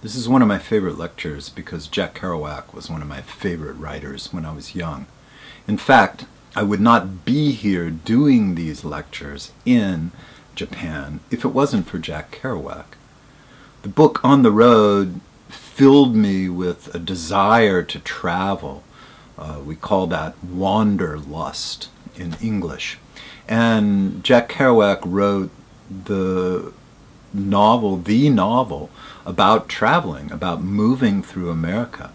This is one of my favorite lectures because Jack Kerouac was one of my favorite writers when I was young. In fact, I would not be here doing these lectures in Japan if it wasn't for Jack Kerouac. The book On the Road filled me with a desire to travel. We call that wanderlust in English. And Jack Kerouac wrote the novel about traveling, about moving through America.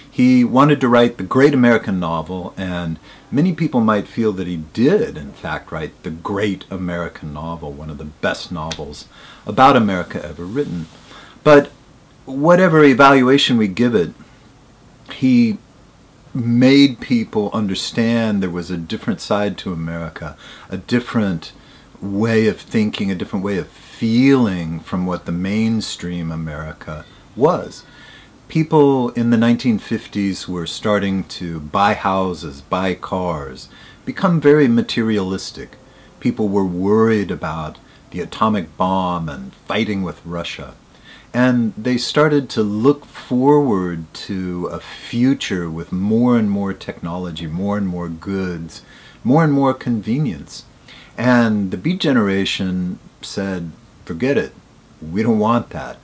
He wanted to write the great American novel, and many people might feel that he did, in fact, write the great American novel, one of the best novels about America ever written. But whatever evaluation we give it, he made people understand there was a different side to America, a different way of thinking, a different way of feeling from what the mainstream America was. People in the 1950s were starting to buy houses, buy cars, become very materialistic. People were worried about the atomic bomb and fighting with Russia. And they started to look forward to a future with more and more technology, more and more goods, more and more convenience. And the Beat Generation said, forget it. We don't want that.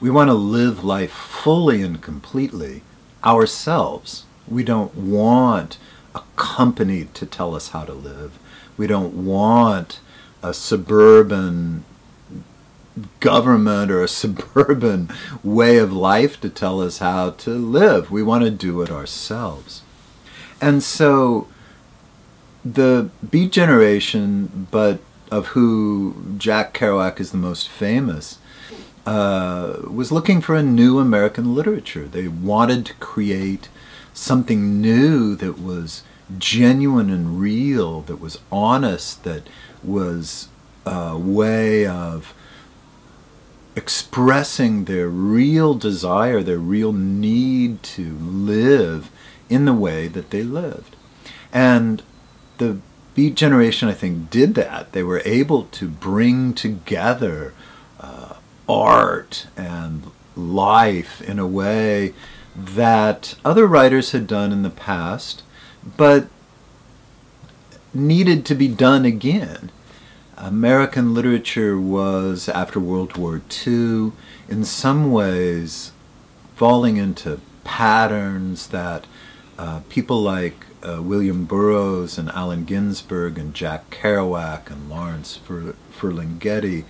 We want to live life fully and completely ourselves. We don't want a company to tell us how to live. We don't want a suburban government or a suburban way of life to tell us how to live. We want to do it ourselves. And so the Beat Generation, but of who Jack Kerouac is the most famous, was looking for a new American literature. They wanted to create something new that was genuine and real, that was honest, that was a way of expressing their real desire, their real need to live in the way that they lived. And the Beat Generation, I think, did that. They were able to bring together art and life in a way that other writers had done in the past, but needed to be done again. American literature was, after World War II, in some ways falling into patterns that people like William Burroughs and Allen Ginsberg and Jack Kerouac and Lawrence Ferlinghetti,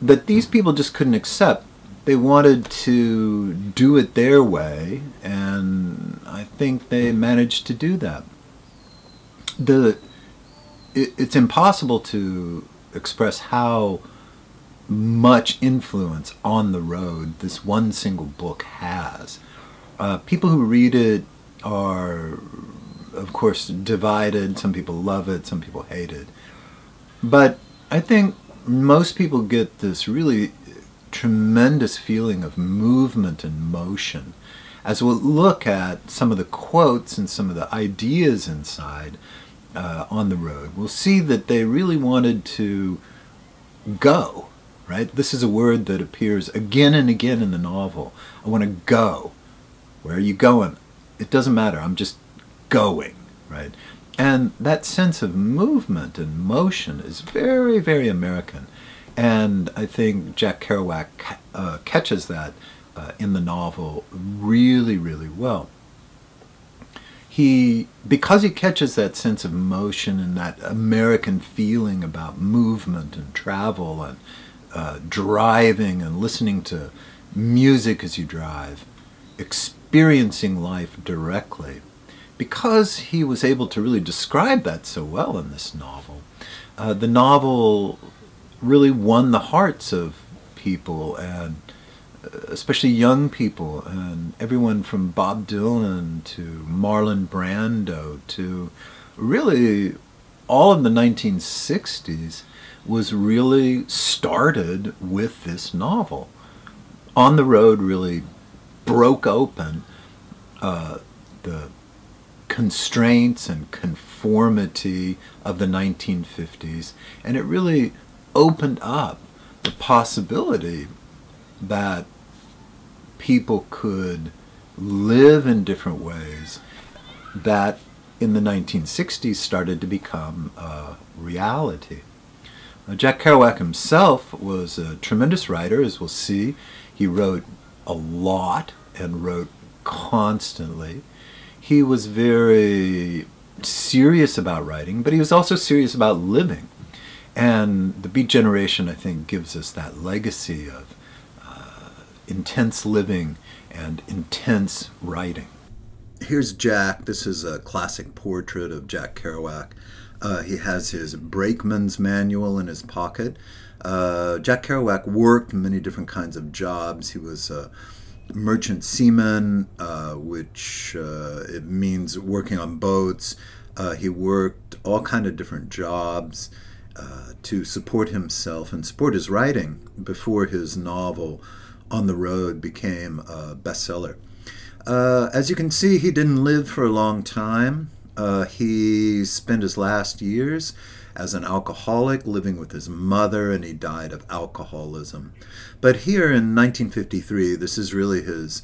that these people just couldn't accept. They wanted to do it their way, and I think they managed to do that. It's impossible to express how much influence On the Road this one single book has. People who read it are, of course, divided. Some people love it, some people hate it. But I think most people get this really tremendous feeling of movement and motion. As we'll look at some of the quotes and some of the ideas inside On the Road, we'll see that they really wanted to go, right? This is a word that appears again and again in the novel. I want to go. Where are you going? It doesn't matter. I'm just going, right? And that sense of movement and motion is very, very American. And I think Jack Kerouac catches that in the novel really, really well. Because he catches that sense of motion and that American feeling about movement and travel and driving and listening to music as you drive, experiencing life directly, because he was able to really describe that so well in this novel, the novel really won the hearts of people, and especially young people, and everyone from Bob Dylan to Marlon Brando to really all of the 1960s was really started with this novel. On the Road really broke open the constraints and conformity of the 1950s, and it really opened up the possibility that people could live in different ways that in the 1960s started to become a reality. Jack Kerouac himself was a tremendous writer, as we'll see. He wrote a lot and wrote constantly. He was very serious about writing, but he was also serious about living. And the Beat Generation, I think, gives us that legacy of intense living and intense writing. Here's Jack. This is a classic portrait of Jack Kerouac. He has his brakeman's manual in his pocket. Jack Kerouac worked many different kinds of jobs. He was a merchant seaman, which it means working on boats. He worked all kinds of different jobs to support himself and support his writing before his novel On the Road became a bestseller. As you can see, he didn't live for a long time. He spent his last years as an alcoholic, living with his mother, and he died of alcoholism. But here in 1953, this is really his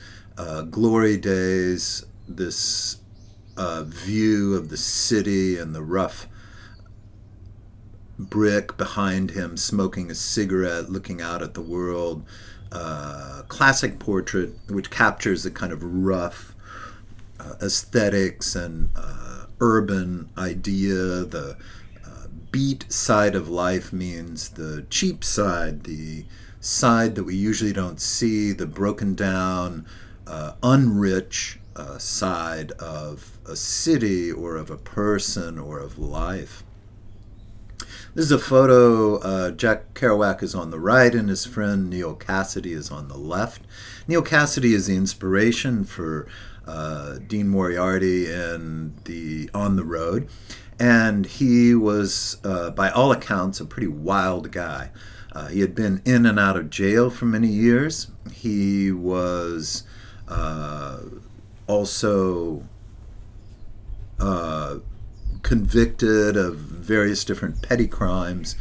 glory days, this view of the city and the rough brick behind him, smoking a cigarette, looking out at the world. Classic portrait which captures the kind of rough aesthetics and urban idea. The beat side of life means the cheap side, the side that we usually don't see, the broken down, unrich side of a city or of a person or of life. This is a photo. Jack Kerouac is on the right and his friend Neal Cassady is on the left. Neal Cassady is the inspiration for Dean Moriarty and On the Road. And he was, by all accounts, a pretty wild guy. He had been in and out of jail for many years. He was also convicted of various different petty crimes.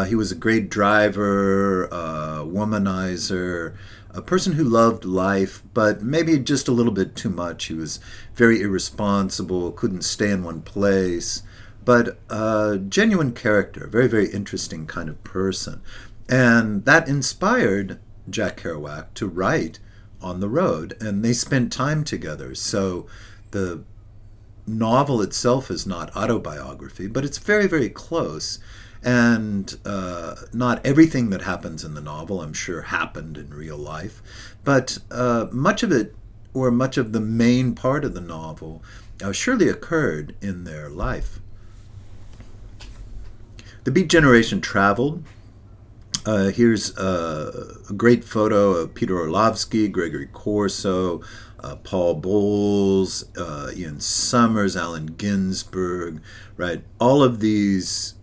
He was a great driver, womanizer, a person who loved life, but maybe just a little bit too much. He was very irresponsible, couldn't stay in one place, but a genuine character, very, very interesting kind of person. And that inspired Jack Kerouac to write On the Road, and they spent time together. So the novel itself is not autobiography, but it's very, very close. And not everything that happens in the novel, I'm sure, happened in real life. But much of it, or much of the main part of the novel, surely occurred in their life. The Beat Generation traveled. Here's a great photo of Peter Orlovsky, Gregory Corso, Paul Bowles, Ian Summers, Allen Ginsberg, right? All of these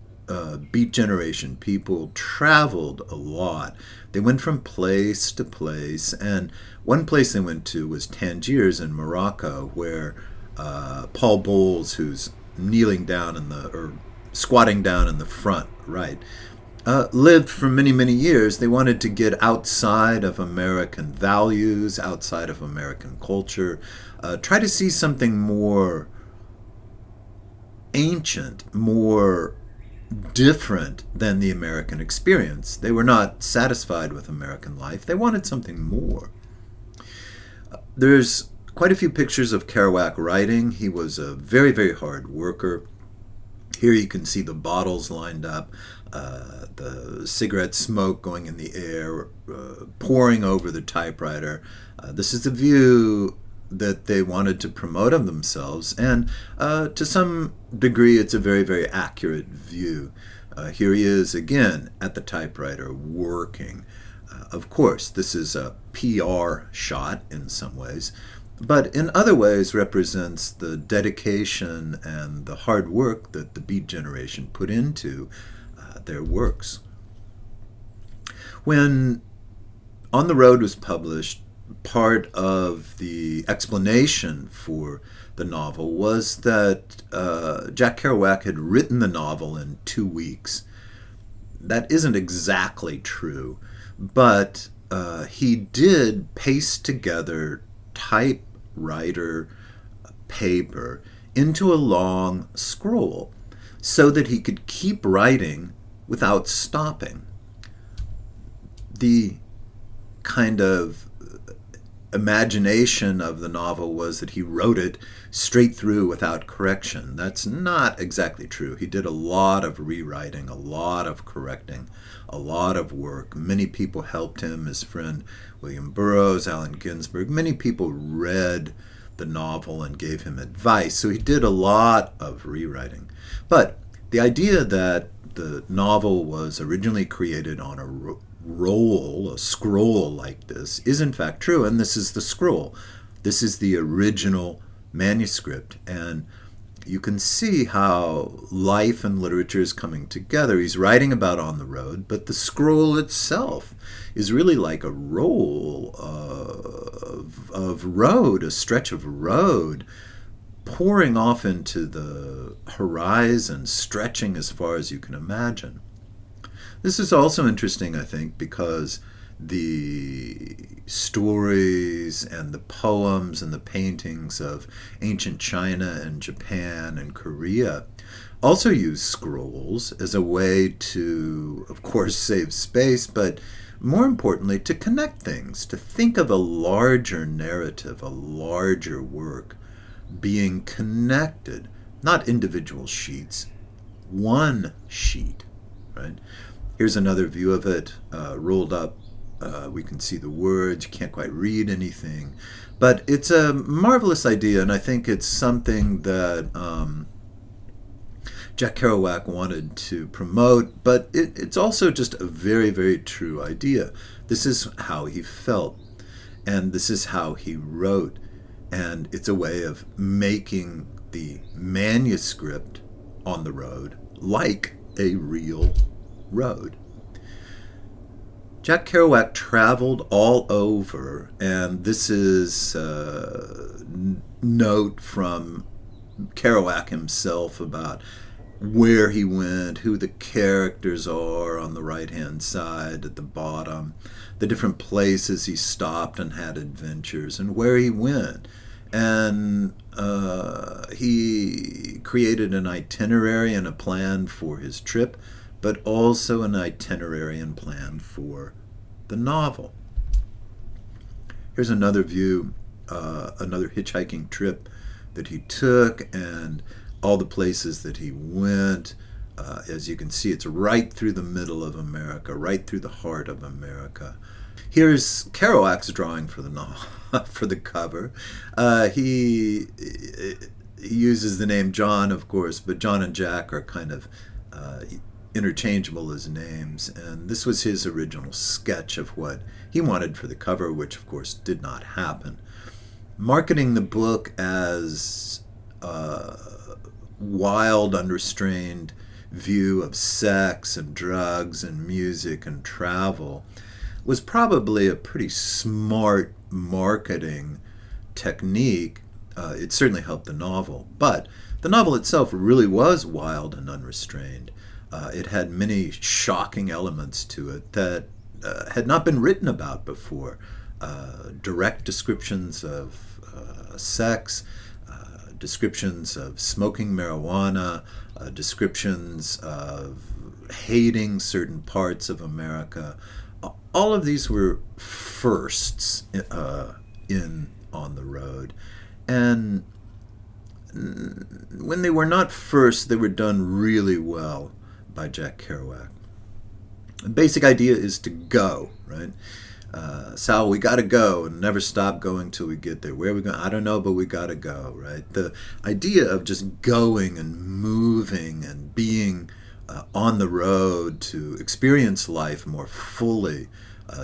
Beat Generation people traveled a lot. They went from place to place, and one place they went to was Tangiers in Morocco, where Paul Bowles, who's kneeling down or squatting down in the front, right, lived for many, many years. They wanted to get outside of American values, outside of American culture, try to see something more ancient, more different than the American experience. They were not satisfied with American life. They wanted something more. There's quite a few pictures of Kerouac writing. He was a very, very hard worker. Here you can see the bottles lined up, the cigarette smoke going in the air, pouring over the typewriter. This is the view that they wanted to promote of themselves, and to some degree it's a very, very accurate view. Here he is again at the typewriter working. Of course, this is a PR shot in some ways, but in other ways represents the dedication and the hard work that the Beat Generation put into their works. When On the Road was published, part of the explanation for the novel was that Jack Kerouac had written the novel in 2 weeks. That isn't exactly true, but he did paste together typewriter paper into a long scroll so that he could keep writing without stopping. The kind of imagination of the novel was that he wrote it straight through without correction. That's not exactly true. He did a lot of rewriting, a lot of correcting, a lot of work. Many people helped him, his friend William Burroughs, Allen Ginsberg. Many people read the novel and gave him advice. So he did a lot of rewriting. But the idea that the novel was originally created on a roll, a scroll like this, is in fact true, and this is the scroll. This is the original manuscript, and you can see how life and literature is coming together. He's writing about on the road, but the scroll itself is really like a roll of road, a stretch of road, pouring off into the horizon, stretching as far as you can imagine. This is also interesting, I think, because the stories and the poems and the paintings of ancient China and Japan and Korea also use scrolls as a way to, of course, save space, but more importantly, to connect things, to think of a larger narrative, a larger work being connected, not individual sheets, one sheet, right? Here's another view of it, rolled up. We can see the words. You can't quite read anything. But it's a marvelous idea, and I think it's something that Jack Kerouac wanted to promote, but it's also just a very, very true idea. This is how he felt, and this is how he wrote, and it's a way of making the manuscript on the road like a real road. Jack Kerouac traveled all over, and this is a note from Kerouac himself about where he went, who the characters are on the right-hand side at the bottom, the different places he stopped and had adventures, and where he went. And he created an itinerary and a plan for his trip, but also an itinerary and plan for the novel. Here's another view, another hitchhiking trip that he took and all the places that he went. As you can see, it's right through the middle of America, right through the heart of America. Here's Kerouac's drawing for the novel, for the cover. He uses the name John, of course, but John and Jack are kind of interchangeable as names, and this was his original sketch of what he wanted for the cover, which of course did not happen. Marketing the book as a wild, unrestrained view of sex and drugs and music and travel was probably a pretty smart marketing technique. It certainly helped the novel, but the novel itself really was wild and unrestrained. It had many shocking elements to it that had not been written about before. Direct descriptions of sex, descriptions of smoking marijuana, descriptions of hating certain parts of America. All of these were firsts on the road. And when they were not first, they were done really well by Jack Kerouac. The basic idea is to go, right? Sal, we got to go and never stop going till we get there. Where are we going? I don't know, but we got to go, right? The idea of just going and moving and being on the road to experience life more fully,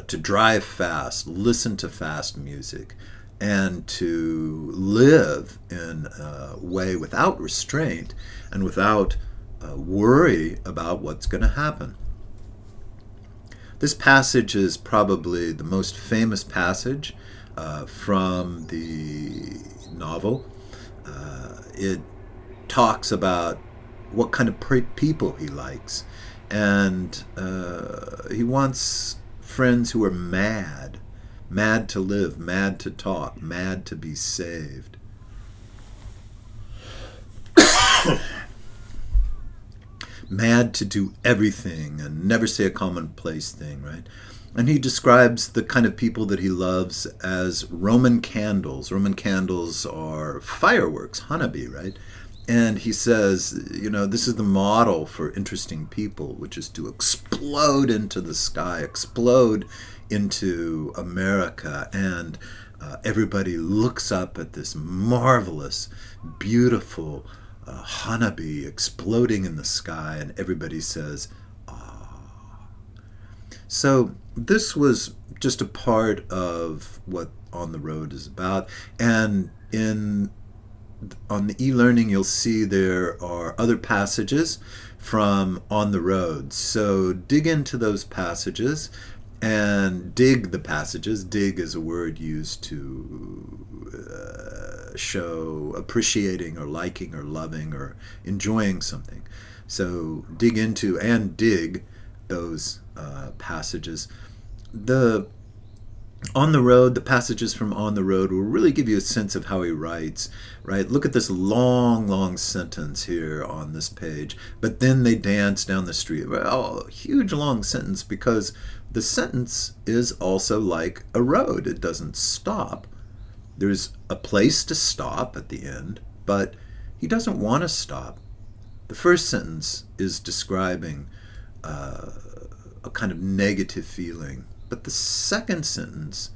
to drive fast, listen to fast music, and to live in a way without restraint and without worry about what's going to happen. This passage is probably the most famous passage from the novel. It talks about what kind of people he likes, and he wants friends who are mad, mad to live, mad to talk, mad to be saved. Mad to do everything and never say a commonplace thing, right? And he describes the kind of people that he loves as Roman candles. Roman candles are fireworks, hanabi, right? And he says, you know, this is the model for interesting people, which is to explode into the sky, explode into America, and everybody looks up at this marvelous, beautiful hanabi exploding in the sky, and everybody says, ah. So this was just a part of what On the Road is about. And on the e-learning, you'll see there are other passages from On the Road. So dig into those passages and dig the passages. Dig is a word used to show appreciating or liking or loving or enjoying something. So dig into and dig those passages. On the Road, the passages from On the Road will really give you a sense of how he writes, right? Look at this long, long sentence here on this page. But then they dance down the street. Oh, huge long sentence, because the sentence is also like a road. It doesn't stop. There's a place to stop at the end, but he doesn't want to stop. The first sentence is describing a kind of negative feeling, but the second sentence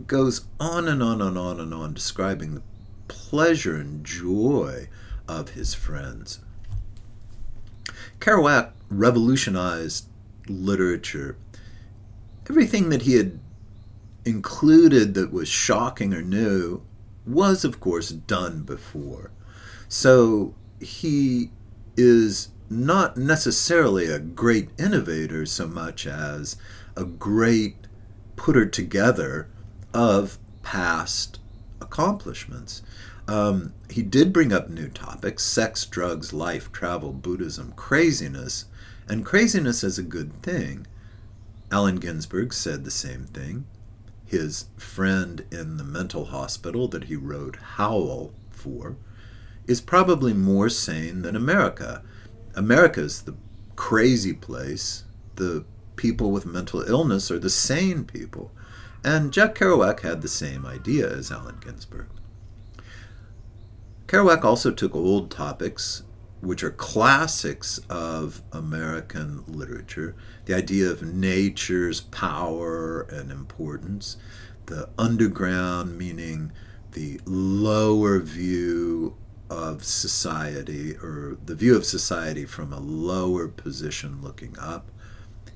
goes on and on and on and on, describing the pleasure and joy of his friends. Kerouac revolutionized literature. Everything that he had included that was shocking or new was, of course, done before. So he is not necessarily a great innovator so much as a great putter together of past accomplishments. He did bring up new topics: sex, drugs, life, travel, Buddhism, craziness, and craziness is a good thing. Allen Ginsberg said the same thing. His friend in the mental hospital that he wrote Howl for is probably more sane than America. America's the crazy place. The people with mental illness are the sane people. And Jack Kerouac had the same idea as Allen Ginsberg. Kerouac also took old topics, which are classics of American literature: the idea of nature's power and importance, the underground, meaning the lower view of society, or the view of society from a lower position looking up.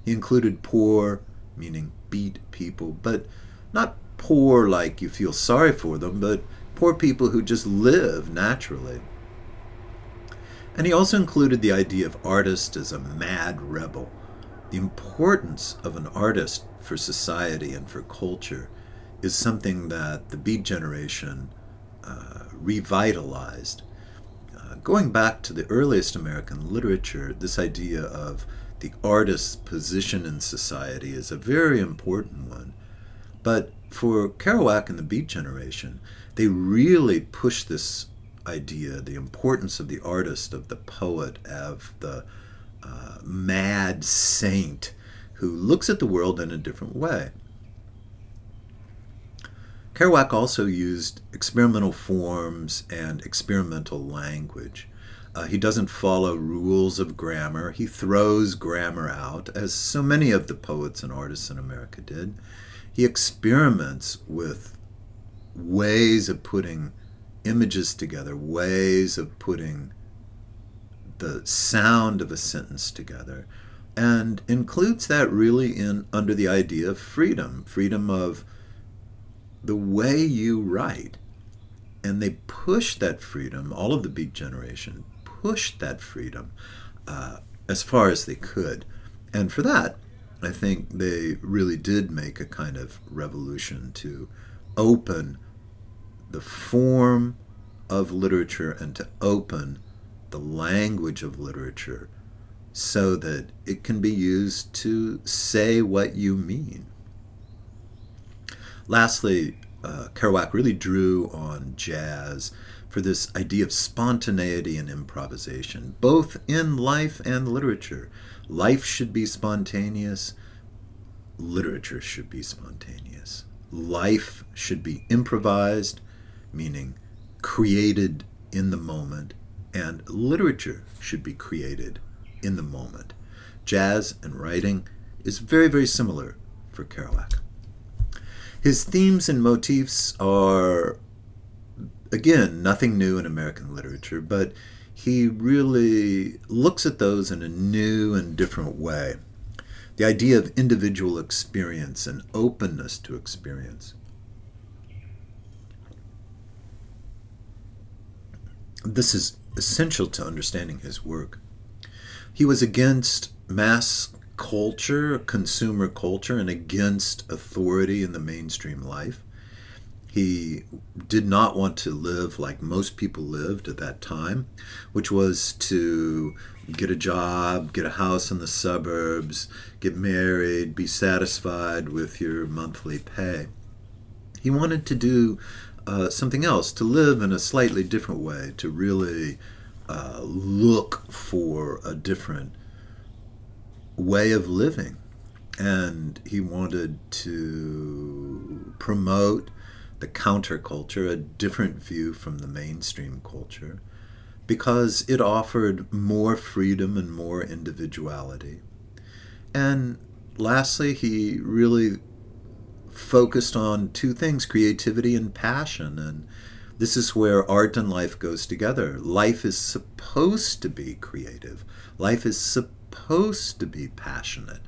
He included poor, meaning beat people, but not poor like you feel sorry for them, but poor people who just live naturally. And he also included the idea of artist as a mad rebel. The importance of an artist for society and for culture is something that the Beat generation revitalized. Going back to the earliest American literature, this idea of the artist's position in society is a very important one. But for Kerouac and the Beat generation, they really pushed this idea, the importance of the artist, of the poet, of the mad saint who looks at the world in a different way. Kerouac also used experimental forms and experimental language. He doesn't follow rules of grammar. He throws grammar out, as so many of the poets and artists in America did. He experiments with ways of putting images together, ways of putting the sound of a sentence together, and includes that really under the idea of freedom, freedom of the way you write. And they pushed that freedom, all of the Beat generation pushed that freedom as far as they could. And for that, I think they really did make a kind of revolution to open the form of literature and to open the language of literature so that it can be used to say what you mean. Lastly, Kerouac really drew on jazz for this idea of spontaneity and improvisation, both in life and literature. Life should be spontaneous. Literature should be spontaneous. Life should be improvised, meaning created in the moment, and literature should be created in the moment. Jazz and writing is very, very similar for Kerouac. His themes and motifs are, again, nothing new in American literature, but he really looks at those in a new and different way. The idea of individual experience and openness to experience. This is essential to understanding his work. He was against mass culture, consumer culture, and against authority in the mainstream life. He did not want to live like most people lived at that time, which was to get a job, get a house in the suburbs, get married, be satisfied with your monthly pay. He wanted to do something else, to live in a slightly different way, to really look for a different way of living. And he wanted to promote the counterculture, a different view from the mainstream culture, because it offered more freedom and more individuality. And lastly, he really focused on two things, creativity and passion. And this is where art and life goes together. Life is supposed to be creative. Life is supposed to be passionate.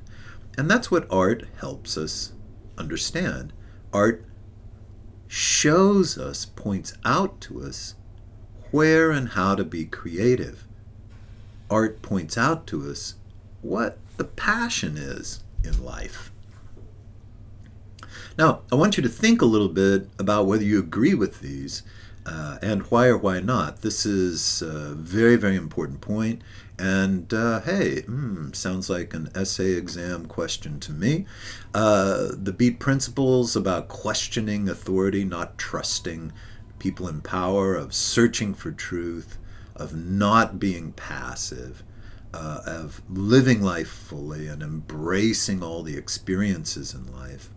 And that's what art helps us understand. Art shows us, points out to us where and how to be creative. Art points out to us what the passion is in life. Now, I want you to think a little bit about whether you agree with these and why or why not. This is a very, very important point. And hey, sounds like an essay exam question to me. The beat principles about questioning authority, not trusting people in power, of searching for truth, of not being passive, of living life fully and embracing all the experiences in life,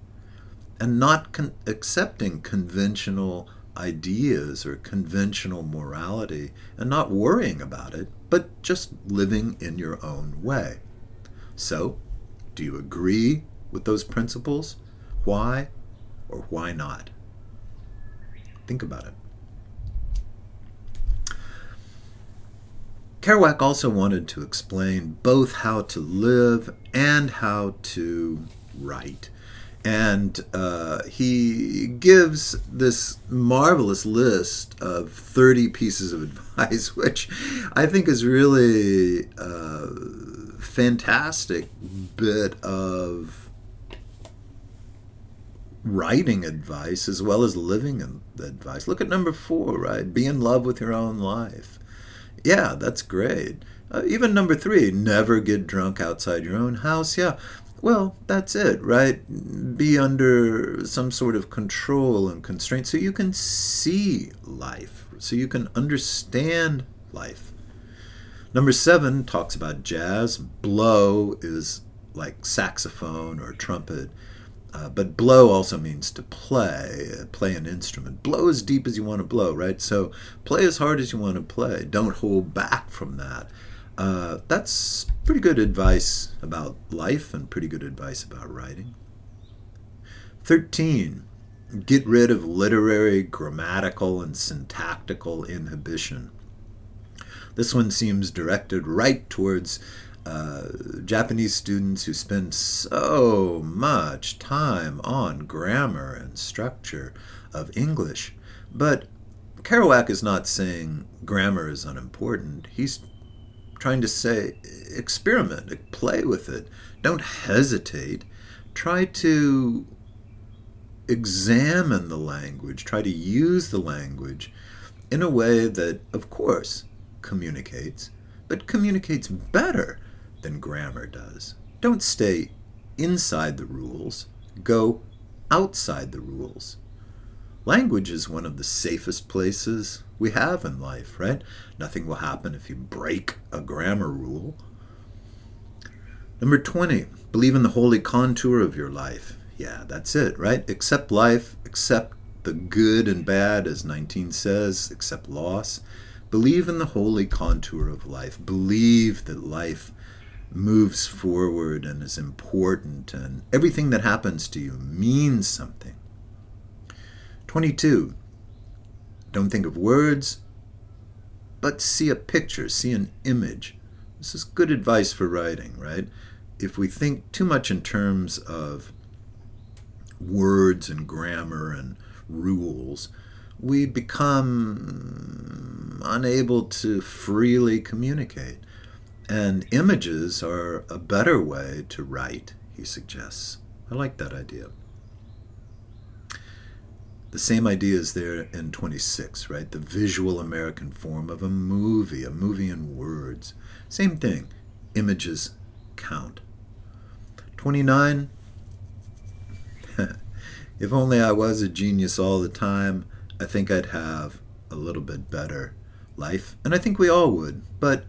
and not accepting conventional ideas or conventional morality and not worrying about it, but just living in your own way. So, do you agree with those principles? Why or why not? Think about it. Kerouac also wanted to explain both how to live and how to write. And he gives this marvelous list of 30 pieces of advice, which I think is really a fantastic bit of writing advice as well as living advice. Look at number 4, right? Be in love with your own life. Yeah, that's great. Even number 3, never get drunk outside your own house. Yeah. Well, that's it, right? Be under some sort of control and constraint so you can see life, so you can understand life. Number 7 talks about jazz. Blow is like saxophone or trumpet, but blow also means to play an instrument. Blow as deep as you want to blow, right? So play as hard as you want to play. Don't hold back from that. That's pretty good advice about life and pretty good advice about writing. 13, get rid of literary, grammatical, and syntactical inhibition. This one seems directed right towards Japanese students who spend so much time on grammar and structure of English. But Kerouac is not saying grammar is unimportant. He's trying to say experiment, play with it. Don't hesitate. Try to examine the language. Try to use the language in a way that, of course, communicates, but communicates better than grammar does. Don't stay inside the rules. Go outside the rules. Language is one of the safest places we have in life, right? Nothing will happen if you break a grammar rule. Number 20, believe in the holy contour of your life. Yeah, that's it, right? Accept life, accept the good and bad, as 19 says, accept loss. Believe in the holy contour of life. Believe that life moves forward and is important, and everything that happens to you means something. 22, don't think of words, but see a picture, see an image. This is good advice for writing, right? If we think too much in terms of words and grammar and rules, we become unable to freely communicate. And images are a better way to write, he suggests. I like that idea. The same idea is there in 26, right? The visual American form of a movie in words. Same thing, images count. 29, if only I was a genius all the time, I think I'd have a little bit better life. And I think we all would. But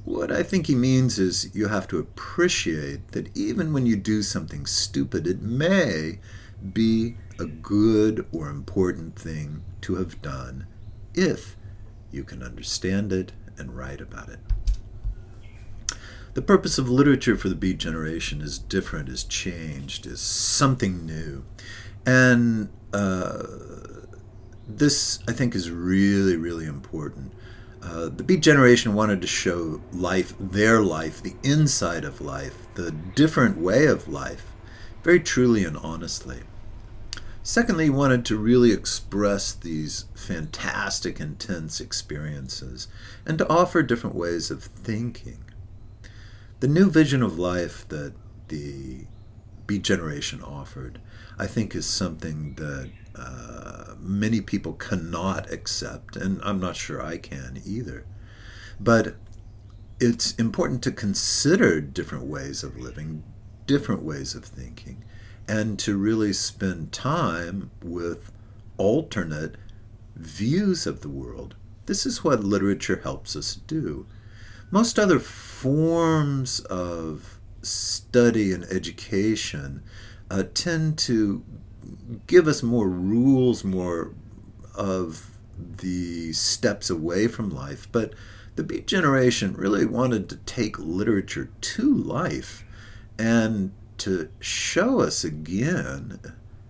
what I think he means is you have to appreciate that even when you do something stupid, it may be a good or important thing to have done if you can understand it and write about it. The purpose of literature for the Beat generation is different, is changed, is something new. And this, I think, is really, really important. The Beat generation wanted to show life, their life, the inside of life, the different way of life, very truly and honestly. Secondly, he wanted to really express these fantastic, intense experiences and to offer different ways of thinking. The new vision of life that the Beat generation offered, I think, is something that many people cannot accept, and I'm not sure I can either. But it's important to consider different ways of living, different ways of thinking, and to really spend time with alternate views of the world. This is what literature helps us do. Most other forms of study and education tend to give us more rules, more of the steps away from life. But the Beat generation really wanted to take literature to life and to show us again,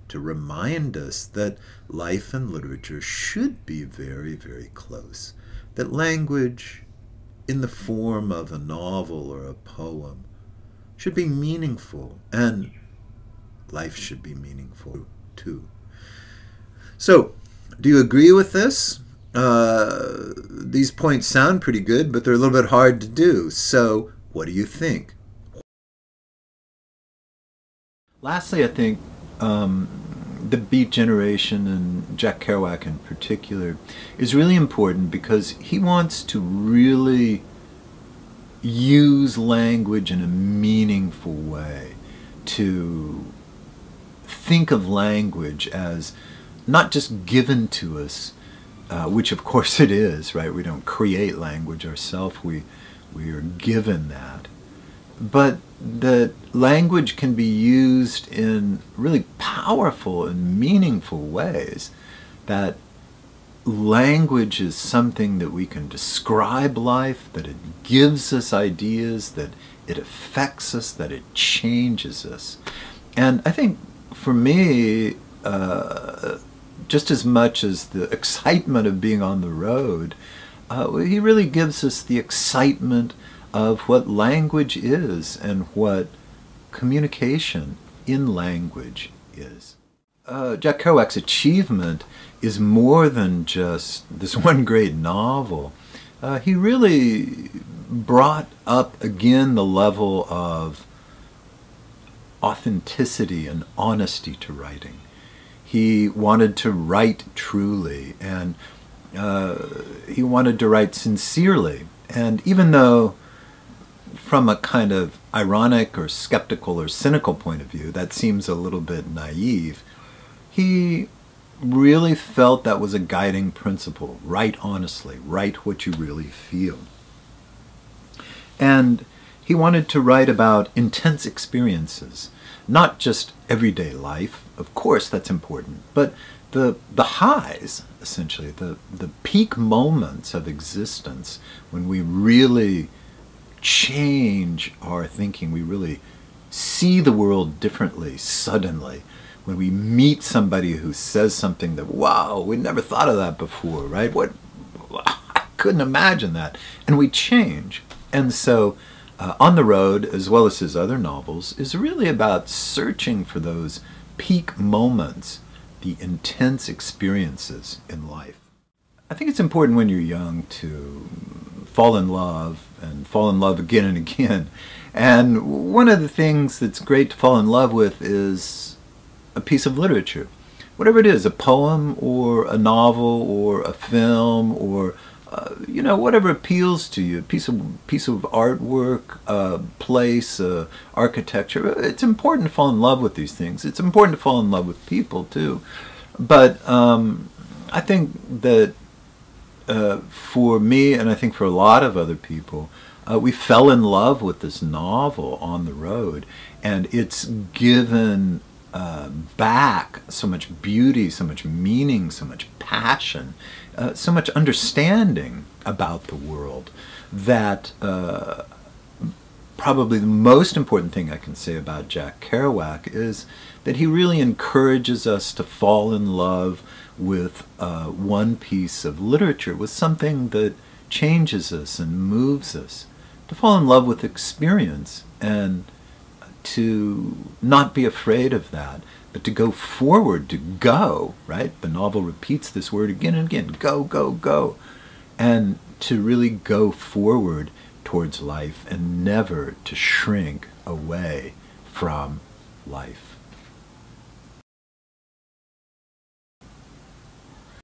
to remind us that life and literature should be very, very close. That language in the form of a novel or a poem should be meaningful, and life should be meaningful too. So, do you agree with this? These points sound pretty good, but they're a little bit hard to do. So, what do you think? Lastly, I think the Beat generation, and Jack Kerouac in particular, is really important because he wants to really use language in a meaningful way, to think of language as not just given to us, which of course it is, right? We don't create language ourselves, we are given that. But that language can be used in really powerful and meaningful ways. That language is something that we can describe life, that it gives us ideas, that it affects us, that it changes us. And I think for me, just as much as the excitement of being on the road, he really gives us the excitement of what language is and what communication in language is. Jack Kerouac's achievement is more than just this one great novel. He really brought up again the level of authenticity and honesty to writing. He wanted to write truly, and he wanted to write sincerely. And even though from a kind of ironic or skeptical or cynical point of view, that seems a little bit naive. He really felt that was a guiding principle. Write honestly. Write what you really feel. And he wanted to write about intense experiences, not just everyday life. Of course, that's important, but the highs, essentially, the peak moments of existence when we really change our thinking, we really see the world differently suddenly. When we meet somebody who says something that, wow, we never thought of that before, right? What? I couldn't imagine that. And we change. And so On the Road, as well as his other novels, is really about searching for those peak moments, the intense experiences in life. I think it's important when you're young to fall in love and fall in love again and again. And one of the things that's great to fall in love with is a piece of literature. Whatever it is, a poem or a novel or a film or you know, whatever appeals to you, a piece of artwork, a place, architecture. It's important to fall in love with these things. It's important to fall in love with people too. But I think that for me, and I think for a lot of other people, we fell in love with this novel, On the Road, and it's given back so much beauty, so much meaning, so much passion, so much understanding about the world that probably the most important thing I can say about Jack Kerouac is that he really encourages us to fall in love with one piece of literature, with something that changes us and moves us, to fall in love with experience and to not be afraid of that, but to go forward, to go, right? The novel repeats this word again and again, go, go, go. And to really go forward towards life and never to shrink away from life.